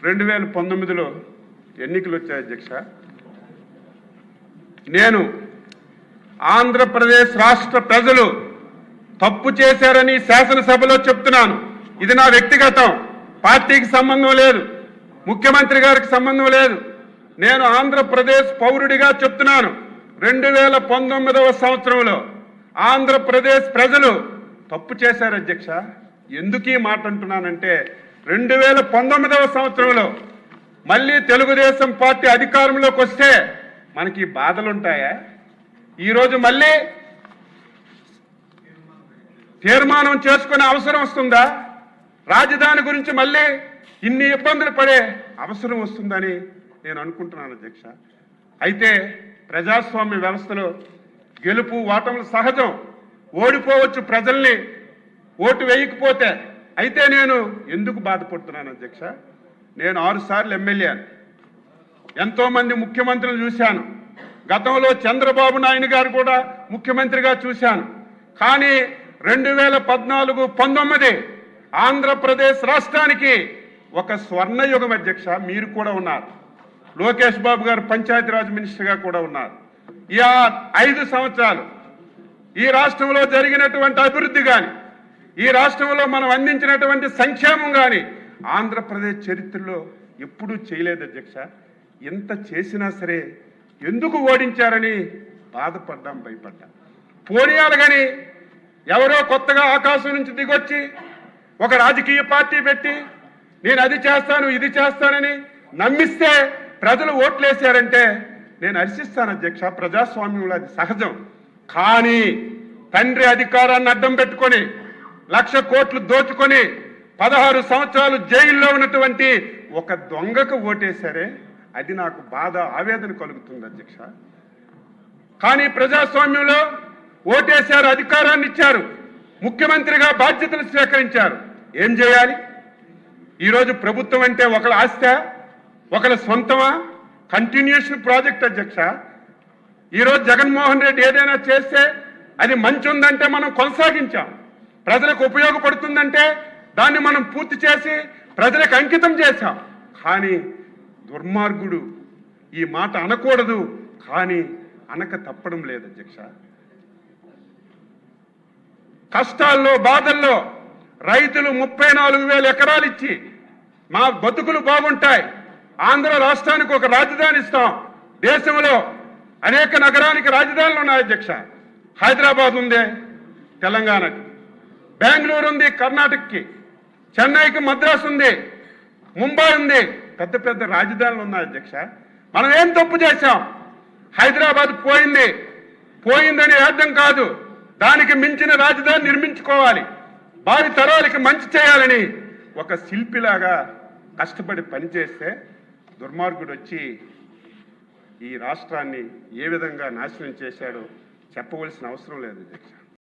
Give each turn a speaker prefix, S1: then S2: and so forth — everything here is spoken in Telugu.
S1: 2019లో ఎన్నికలు వచ్చాయి అధ్యక్ష. నేను ఆంధ్రప్రదేశ్ రాష్ట్ర ప్రజలు తప్పు చేశారని శాసనసభలో చెప్తున్నాను. ఇది నా వ్యక్తిగతం, పార్టీకి సంబంధం లేదు, ముఖ్యమంత్రి గారికి సంబంధం లేదు. నేను ఆంధ్రప్రదేశ్ పౌరుడిగా చెప్తున్నాను. 2019వ సంవత్సరంలో ఆంధ్రప్రదేశ్ ప్రజలు తప్పు చేశారు అధ్యక్ష. ఎందుకు ఈ మాట అంటున్నానంటే 2019వ సంవత్సరంలో మళ్ళీ తెలుగుదేశం పార్టీ అధికారంలోకి వస్తే మనకి బాధలు ఉంటాయా? ఈరోజు మళ్ళీ తీర్మానం చేసుకునే అవసరం వస్తుందా? రాజధాని గురించి మళ్ళీ ఇన్ని ఇబ్బందులు పడే అవసరం వస్తుందని నేను అనుకుంటున్నాను అధ్యక్ష. అయితే ప్రజాస్వామ్య వ్యవస్థలో గెలుపు ఓటములు సహజం, ఓడిపోవచ్చు ప్రజల్ని ఓటు వేయకపోతే. అయితే నేను ఎందుకు బాధపడుతున్నాను అధ్యక్ష? నేను 6 సార్లు ఎమ్మెల్యే, ఎంతోమంది ముఖ్యమంత్రులు చూశాను. గతంలో చంద్రబాబు నాయుడు గారు కూడా ముఖ్యమంత్రిగా చూశాను. కానీ 2014-19 ఆంధ్రప్రదేశ్ రాష్ట్రానికి ఒక స్వర్ణయుగం అధ్యక్ష. మీరు కూడా ఉన్నారు, లోకేష్ బాబు గారు పంచాయతీరాజ్ మినిస్టర్గా కూడా ఉన్నారు. ఈ 5 సంవత్సరాలు ఈ రాష్ట్రంలో జరిగినటువంటి అభివృద్ధి కానీ, ఈ రాష్ట్రంలో మనం అందించినటువంటి సంక్షేమం కానీ ఆంధ్రప్రదేశ్ చరిత్రలో ఎప్పుడూ చేయలేదు అధ్యక్ష. ఎంత చేసినా సరే ఎందుకు ఓడించారని బాధపడ్డాం, భయపడ్డాం. పోనీయాలు కానీ ఎవరో కొత్తగా ఆకాశం నుంచి దిగొచ్చి ఒక రాజకీయ పార్టీ పెట్టి నేను అది చేస్తాను ఇది చేస్తానని నమ్మిస్తే ప్రజలు ఓట్లేశారంటే నేను హర్షిస్తాను అధ్యక్ష. ప్రజాస్వామ్యంలో అది సహజం. కానీ తండ్రి అధికారాన్ని అడ్డం పెట్టుకొని 1,00,000 కోట్లు దోచుకొని 16 సంవత్సరాలు జైల్లో ఉన్నటువంటి ఒక దొంగకు ఓటేశారే, అది నాకు బాధ, ఆవేదన కలుగుతుంది అధ్యక్ష. కానీ ప్రజాస్వామ్యంలో ఓటేశారు, అధికారాన్ని ఇచ్చారు, ముఖ్యమంత్రిగా బాధ్యతలు స్వీకరించారు. ఏం చేయాలి? ఈరోజు ప్రభుత్వం అంటే ఒకళ్ళ ఆస్తి, ఒకళ్ళ సొంతమా? కంటిన్యూషన్ ప్రాజెక్ట్ అధ్యక్ష. ఈరోజు జగన్మోహన్ రెడ్డి ఏదైనా చేస్తే అది మంచి ఉందంటే మనం కొనసాగించాం, ప్రజలకు ఉపయోగపడుతుందంటే దాన్ని మనం పూర్తి చేసి ప్రజలకు అంకితం చేశాం. కానీ దుర్మార్గుడు ఈ మాట అనకూడదు, కానీ అనక తప్పడం లేదు అధ్యక్ష. కష్టాల్లో బాధల్లో రైతులు 34,000 ఎకరాలు ఇచ్చి మా బతుకులు బాగుంటాయి, ఆంధ్ర రాష్ట్రానికి ఒక రాజధాని ఇస్తాం. దేశంలో అనేక నగరానికి రాజధానులు ఉన్నాయి అధ్యక్ష. హైదరాబాద్ ఉంది తెలంగాణకి, బెంగళూరు ఉంది కర్ణాటకకి, చెన్నైకి మద్రాసు ఉంది, ముంబై ఉంది, పెద్ద పెద్ద రాజధానులు ఉన్నాయి అధ్యక్ష. మనం ఏం తప్పు చేశాం? హైదరాబాద్ పోయిందని అర్థం కాదు, దానికి మించిన రాజధాని నిర్మించుకోవాలి, భావి తరాలకి మంచి చేయాలని ఒక శిల్పిలాగా కష్టపడి పనిచేస్తే దుర్మార్గుడు వచ్చి ఈ రాష్ట్రాన్ని ఏ విధంగా నాశనం చేశాడో చెప్పవలసిన అవసరం లేదు అధ్యక్ష.